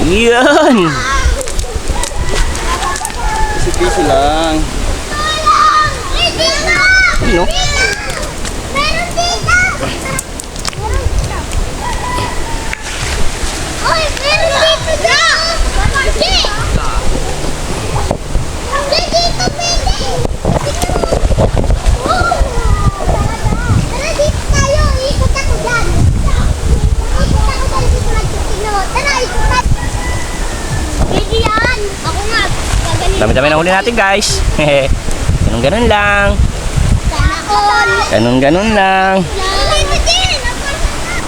Yan. Busy lang. Ano? Meron dito! Oy, meron dito dito! Hindi! Hindi dito, pwede! Tara dito tayo, ikot ako dyan! Ikot ako dyan dito nagtitino. Tara, ikot tayo! Pwede yan! Ako nga, gagaling. Dami-dami na huli natin guys. Ganun-ganun lang. Sana all! Ganun-ganun lang. Dito din!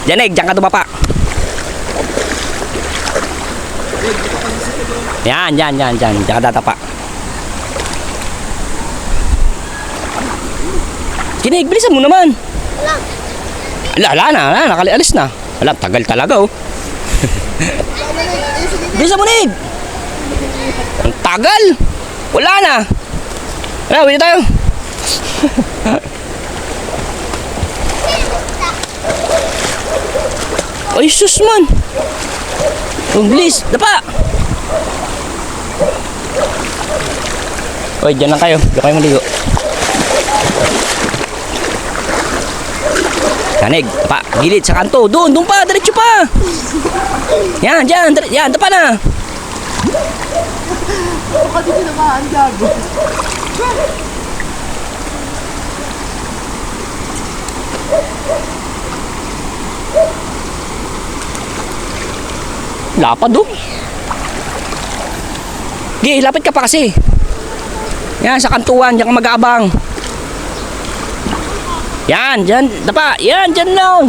Janig, diyan ka tumapa. Yan. Diyan ka tatapa. Kinig, bilisan mo naman. Wala na, nakalialis na. Wala, tagal talaga oh. Bilisan mo, Nig. Ang tagal. Wala na. Wala, uwi na tayo. Ay, sus man. Oh, bilis, dapa. Oy, dyan lang kayo. Diyan kayo maligo. Kanig, dapa. Gilid sa kanto. Doon pa. Diretso pa. Yan, yan, dapa na. Baka di tinamaan, gago. Lapad do. Gi, lapit ka pa kasi. Yan, sa kantuan, diyan ka mag-aabang. Yan, dyan, dapa. Yan, dyan lang.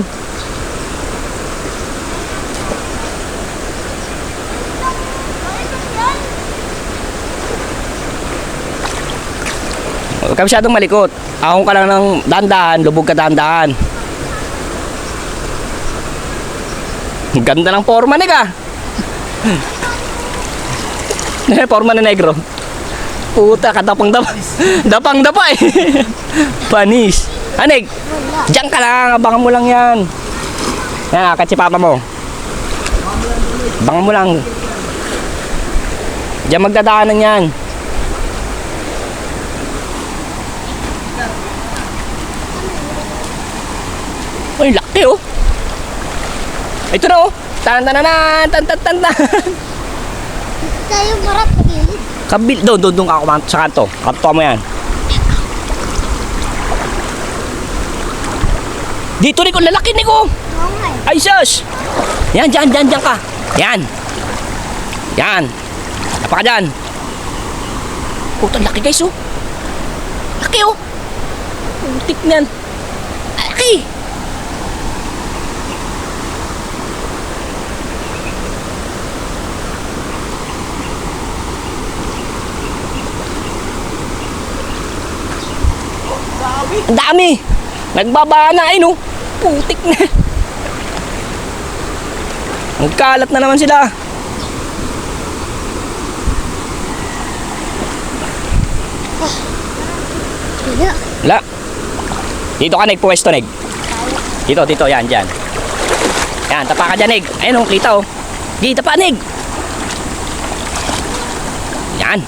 Huwag ka masyadong malikot. Ahong ka lang ng dahan-dahan, lubog ka dahan-dahan. Ang ganda ng forma, Nig ah. Forma na negro. Puta, katapang-dapa. Dapang-dapa eh. Panis. Anig, diyan ka lang. Abangan mo lang yan. Yan, akat si papa mo. Abangan mo lang. Diyan magdadaanan yan. Ay, laki oh. Ito na oh. Tan-tan-tan-tan. Tan-tan-tan-tan. Tayo marap sa gilid. Kabil, doon ako sa kanto. Kanto mo yan. Dito Nico, lalaki Nico. Oo nga eh. Ay sus. Yan, dyan ka. Yan. Apa ka dyan. Puta, laki guys oh. Laki oh. Putik na yan. Laki. Ang dami. Nagbaba na ay no. Putik na. Ang kalat na naman sila. Kaya. Wala. Dito ka nagpuwesto, Neg. Dito, yan, dyan. Yan, tapa ka dyan, Neg. Ayun, oh, kita, oh. Dito pa, Neg. Yan.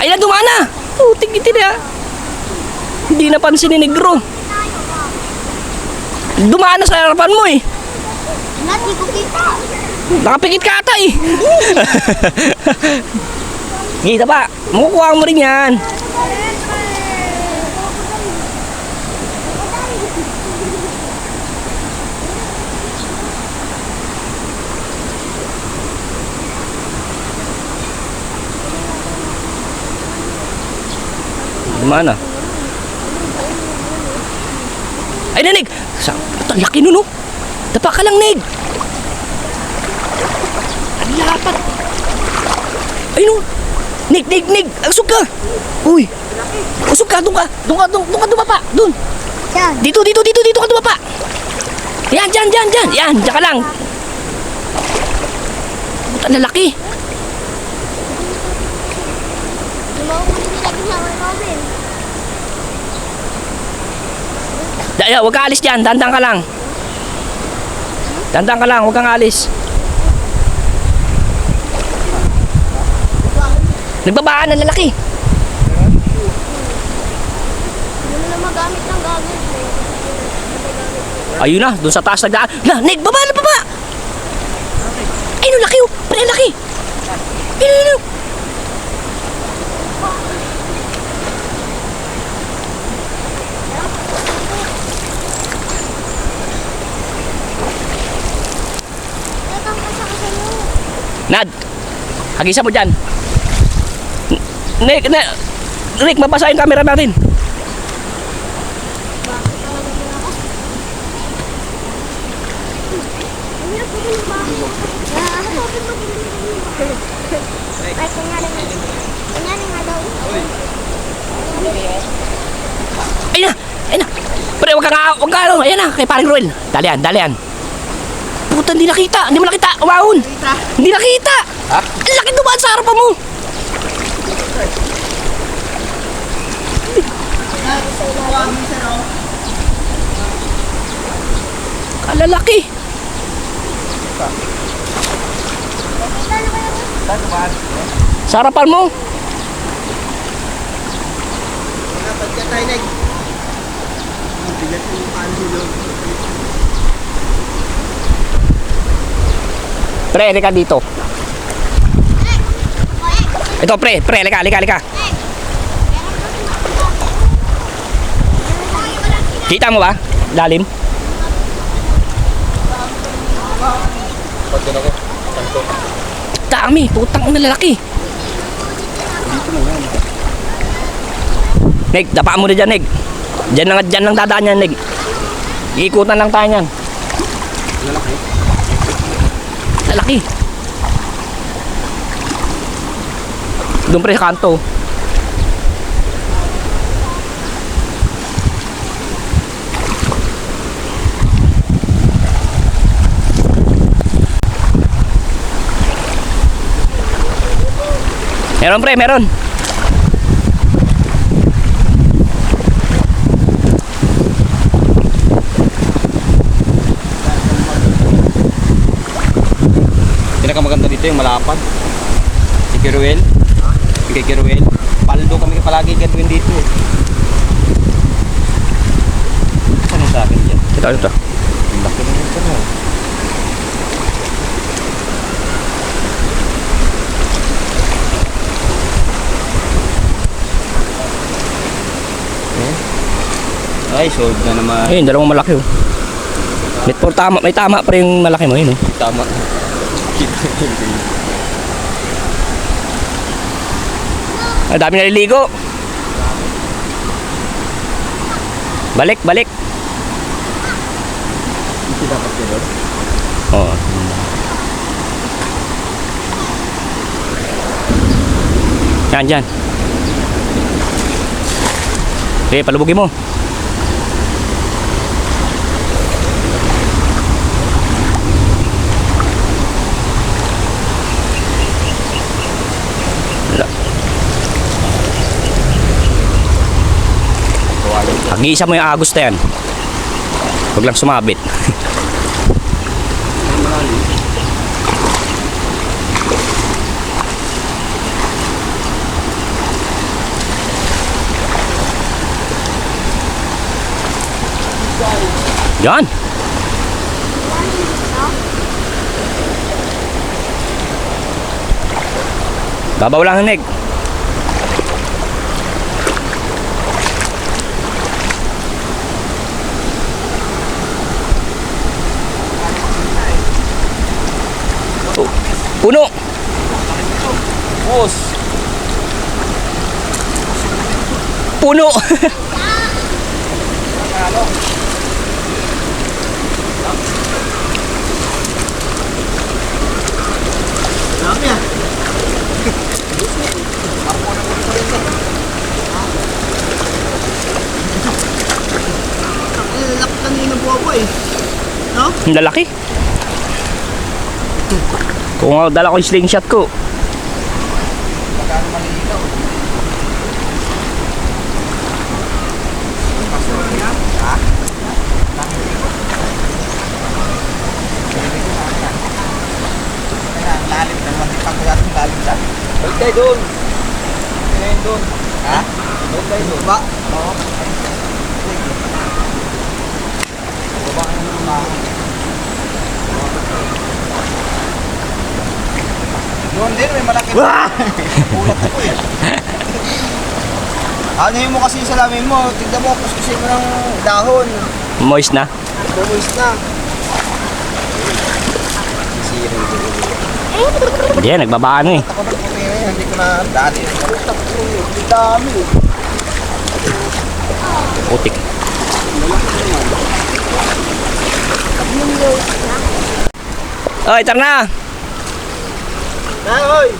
Ay, na dumana. Putik itin na. Hindi napansin ni Negro. Dumana sa harapan mo eh. Hindi ko kita. Nakapikit ka ata eh. Kita pa, makukuha mo rin yan. Gimana? Ay, Nig! Ang laki nun, oh! Tapa ka lang, Nig! Ang lapat! Ay, no! Nig! Asok ka! Uy! Asok ka! Doon ka dumapa! Doon! Saan? Dito ka dumapa! Yan! Yan! Diyan ka lang! Ang lalaki! Hindi mo ako hindi naging sa Robin. Huwag ka alis dyan. Dandang ka lang. Dandang ka lang. Huwag kang alis. Nagbabaan ng lalaki. Hindi mo na magamit ng gagawin. Ayun na. Doon sa taas nagdaan. Nick, baba na baba. Ay, no, laki oh. Pare, laki. Ayun. Teka, masakit sa'yo. Nad, hagisa mo dyan. Nick, mabasa yung camera natin. Ay, kunyari nga. Kunyari nga daw. Ayun na. Pre, huwag ka ano. Ayan na, kay paring Ruel. Dalian. Puta, hindi nakita. Hindi mo nakita. Wawon. Hindi nakita. Ha? Ang laki dumaan sa harapan mo. Kalalaki. Sa harapan mo. Pagka tayo nag... Bigat yung panulo. Pre, lika dito. Ito, pre, lika. Kita mo ba? Lalim. Pag gano'n ko, tanto. Dami, putang na lalaki. Dito na yan. Neg, dapa mo na dyan, Neg. Dyan lang dadaan yan, Neg. Iikutan lang tayo yan. Lalaki. Lalaki. Doon pre sa kanto. Meron pre, meron. Pinakamaganda dito yung malapad. Si Kiruel. Kay Kiruel. Paldo kami palagi gagawin dito eh. Ano sa akin dyan? Ito. Ang laki na yung sana. Ay, sold na naman. Ayun, dalawang malaki oh. May tama pa yung malaki mo yun oh. Tama. Ang dami naliligo. Balik. Hindi dapat yun. Oo. Dyan. Okay, palubugin mo. Hag-iisa mo yung agos na yan. Huwag lang sumabit. Yan. Babaw lang ang Nick. Puno. Boss. Puno. Dami ah. Lalaki kanina buwa eh. No? Ang lalaki. Kung dala ko yung slingshot ko. Balik tayo doon. Ngayon doon. Ha? Balik tayo doon. Ba? Oo. Baba ka naman ang bahay. Doon din, may malaki. Ulat ako eh. Ano mo kasi yung salamin mo? Tignan mo, kuskusin mo ng dahon. Moist na. Bumoist na. Hindi, nagbabaan eh. Ako ng pumira, hindi ko na dali. Ang dami. Putik. Oy, tara na. Hoy!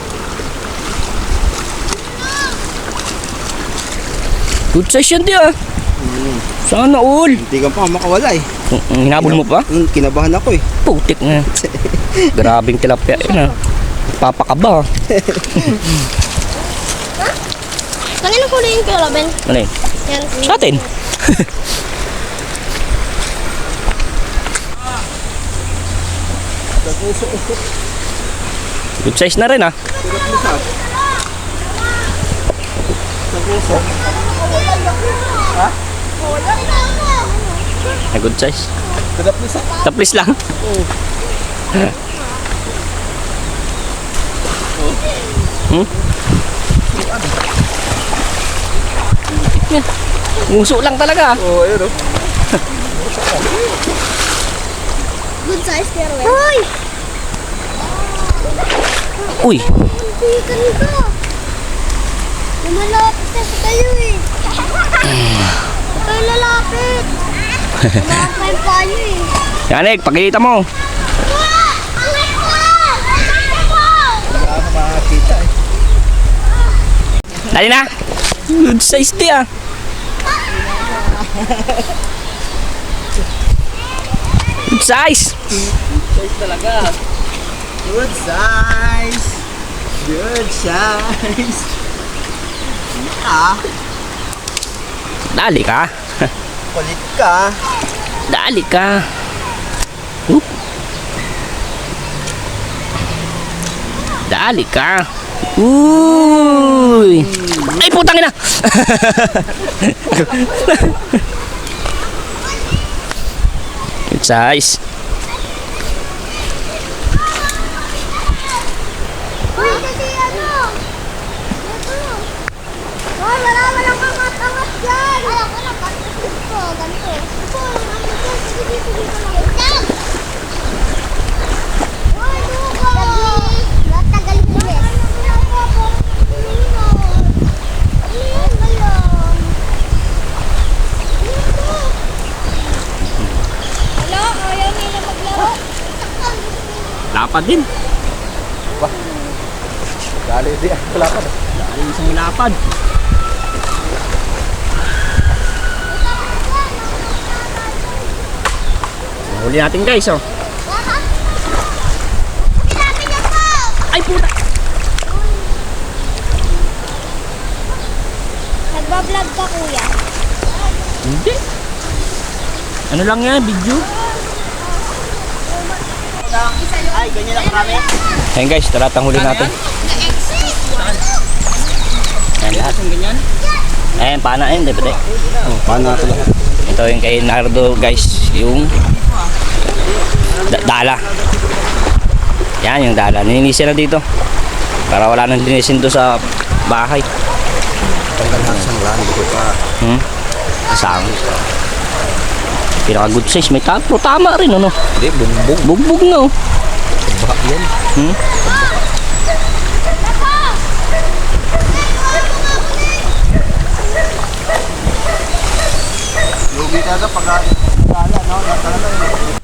Good size yan di ah. Sana all. Hindi ka pa makawala eh. Hinabol mo pa? Kinabahan ako eh. Putik na. Grabing tilapia yun ah. Papakaba ah. Kanino ko yung kilo, Ben? Ano yun? Yan. Sa atin. Good size na rin ah. Ay, good size. Kadap na sa. Taplis lang. Hmm? Nguso lang talaga. Oo, ayun oh. Good size, pero Ben. Hoy! Uy, Hindi ka nito. Lumalapit na sa tayo eh. Tayo lalapit. Lumalapit yung payo eh. Yanik, pakikita mo. Wala na makakita eh. Dali na. Good size di ah. Good size. Size talaga. Good size. Good size. Ah, Dali ka. kulit ka. Dali ka. Oop. Dali ka. Uy. Ay, putang ina. Good size. Uy, kasi ano? Ito. Hoy, wala kang angat-angat dyan. Alam ko na, ganito. Ganito. Ito, ang dyan. Sige, dito lang. Ito. Hoy, dugo. Tagal mo rin. Hello, ayaw nila maglaro. Lapad din. Dali di. Wala pa. Dali isang lapad. Huli natin guys oh. Ay puta. Nagbablog ka, kuya. Hindi. Ano lang yan, video? Ay, ganyan lang kami. Ayan guys, talatang huli natin. Ayan lahat. Ganyan. Ayan, pana yun, di ba? Oh, paano natin lahat? Ito yung kay Nardo guys, yung dala. Yan yung dala. Ninisi na dito. Para wala nang linisin doon sa bahay. Tanggal sang lang dito pa. Asang. Pinaka good size. May tatlo. Tama rin ano. Hindi, bumbong. Bugbog na oh. Baka yan. Lugi talaga pag no? Talaga